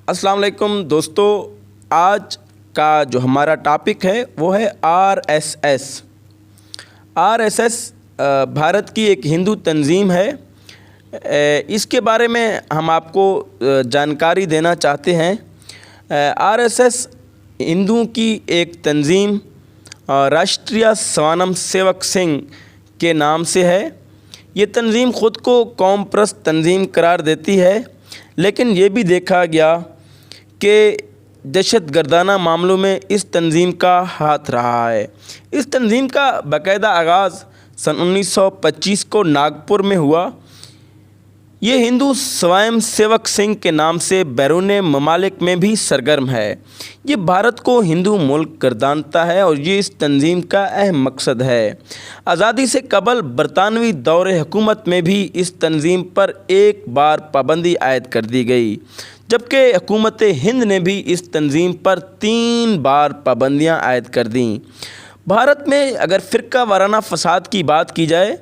السلام علیکم دوستو، آج کا جو ہمارا ٹاپک ہے وہ ہے are S S. Are S S Bharat کی ایک ہندو تنظیم ہے۔ اس کے بارے میں ہم آپ کو جانکاری دینا چاہتے ہیں۔ آر ایس ایس ہندوؤں کی ایک تنظیم راشٹریہ سوانم سیوک سنگھ کے نام سے ہے۔ یہ تنظیم خود کو قوم پرست تنظیم قرار دیتی ہے، لیکن یہ بھی دیکھا گیا کہ دہشت گردانہ معاملوں میں اس تنظیم کا ہاتھ رہا ہے۔ اس تنظیم کا باقاعدہ آغاز سن 1925 کو ناگپور میں ہوا۔ یہ ہندو سوائم سیوک سنگھ کے نام سے بیرون ممالک میں بھی سرگرم ہے۔ یہ بھارت کو ہندو ملک گردانتا ہے اور یہ اس تنظیم کا اہم مقصد ہے۔ آزادی سے قبل برطانوی دور حکومت میں بھی اس تنظیم پر ایک بار پابندی عائد کر دی گئی، جبکہ حکومت ہند نے بھی اس تنظیم پر 3 بار پابندیاں عائد کر دیں۔ بھارت میں اگر فرقہ وارانہ فساد کی بات کی جائے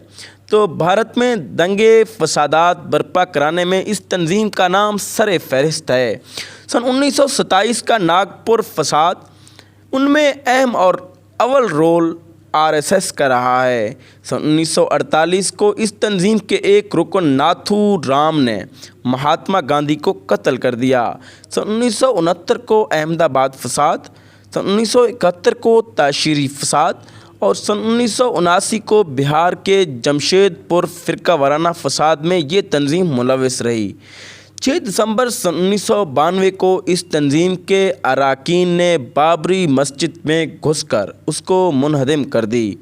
تو بھارت میں دنگے فسادات برپا کرانے میں اس تنظیم کا نام سر فہرست ہے۔ سن 1927 کا ناگپور فساد، ان میں اہم اور اول رول آر ایس ایس کا رہا ہے۔ سن 1948 کو اس تنظیم کے ایک رکن ناتھو رام نے مہاتما گاندھی کو قتل کر دیا۔ سن 1969 کو احمد آباد فساد، سن 1971 کو تاشیری فساد اور سن 1979 کو بہار کے جمشید پور فرقہ وارانہ فساد میں یہ تنظیم ملوث رہی۔ 6 دسمبر سن 1992 کو اس تنظیم کے اراکین نے بابری مسجد میں گھس کر اس کو منہدم کر دی۔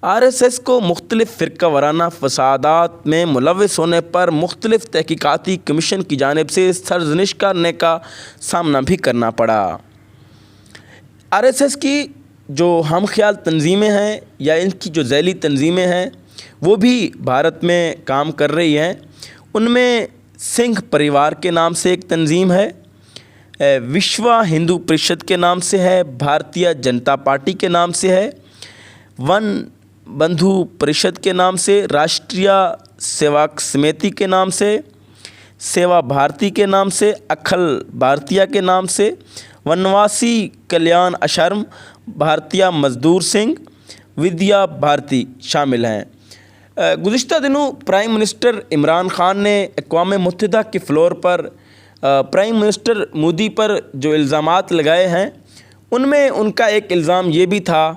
آر ایس ایس کو مختلف فرقہ وارانہ فسادات میں ملوث ہونے پر مختلف تحقیقاتی کمیشن کی جانب سے سرزنش کرنے کا سامنا بھی کرنا پڑا۔ آر ایس ایس کی جو ہم خیال تنظیمیں ہیں یا ان کی جو ذیلی تنظیمیں ہیں وہ بھی بھارت میں کام کر رہی ہیں۔ ان میں سنگھ پریوار کے نام سے ایک تنظیم ہے، وشوا ہندو پریشد کے نام سے ہے، بھارتیہ جنتا پارٹی کے نام سے ہے، ون بندھو پریشد کے نام سے، راشٹریہ سیواک سمیتی کے نام سے، سیوا بھارتی کے نام سے، اکھل بھارتیہ کے نام سے، ونواسی کلیان اشرم، بھارتیہ مزدور سنگھ، ودیا بھارتی شامل ہیں۔ گزشتہ دنوں پرائم منسٹر عمران خان نے اقوام متحدہ کے فلور پر پرائم منسٹر مودی پر جو الزامات لگائے ہیں، ان میں ان کا ایک الزام یہ بھی تھا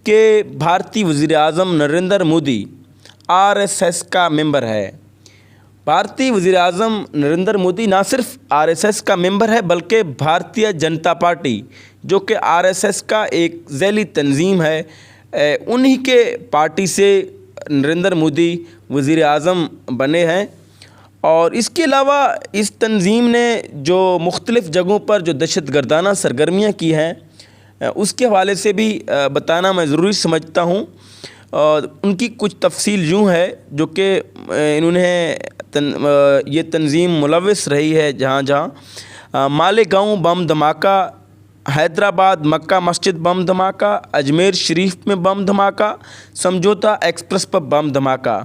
کہ بھارتی وزیر اعظم Narendra Modi R S S کا ممبر ہے۔ بھارتی وزیر اعظم نریندر مودی نہ صرف آر ایس ایس کا ممبر ہے بلکہ بھارتیہ جنتا پارٹی، جو کہ آر ایس ایس کا ایک ذیلی تنظیم ہے، انہی کے پارٹی سے نریندر مودی وزیر اعظم بنے ہیں۔ اور اس کے علاوہ اس تنظیم نے جو مختلف جگہوں پر جو دہشت گردانہ سرگرمیاں کی ہیں، اس کے حوالے سے بھی بتانا میں ضروری سمجھتا ہوں۔ اور ان کی کچھ تفصیل یوں ہے جو کہ انہوں نے یہ تنظیم ملوث رہی ہے جہاں جہاں مالیگاؤں بم دھماکہ، حیدرآباد مکہ مسجد بم دھماکہ، اجمیر شریف میں بم دھماکہ، سمجھوتا ایکسپریس پر بم دھماکہ،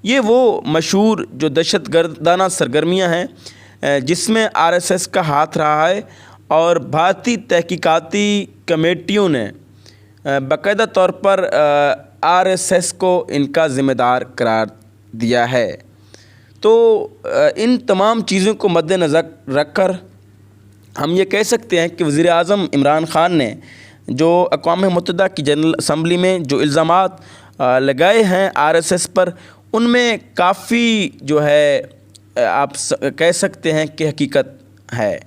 یہ وہ مشہور جو دہشت گردانہ سرگرمیاں ہیں جس میں آر ایس ایس کا ہاتھ رہا ہے۔ اور بھارتی تحقیقاتی کمیٹیوں نے باقاعدہ طور پر آر ایس ایس کو ان کا ذمہ دار قرار دیا ہے۔ تو ان تمام چیزوں کو مد نظر رکھ کر ہم یہ کہہ سکتے ہیں کہ وزیر اعظم عمران خان نے جو اقوام متحدہ کی جنرل اسمبلی میں جو الزامات لگائے ہیں آر ایس ایس پر، ان میں کافی جو ہے آپ کہہ سکتے ہیں کہ حقیقت ہے۔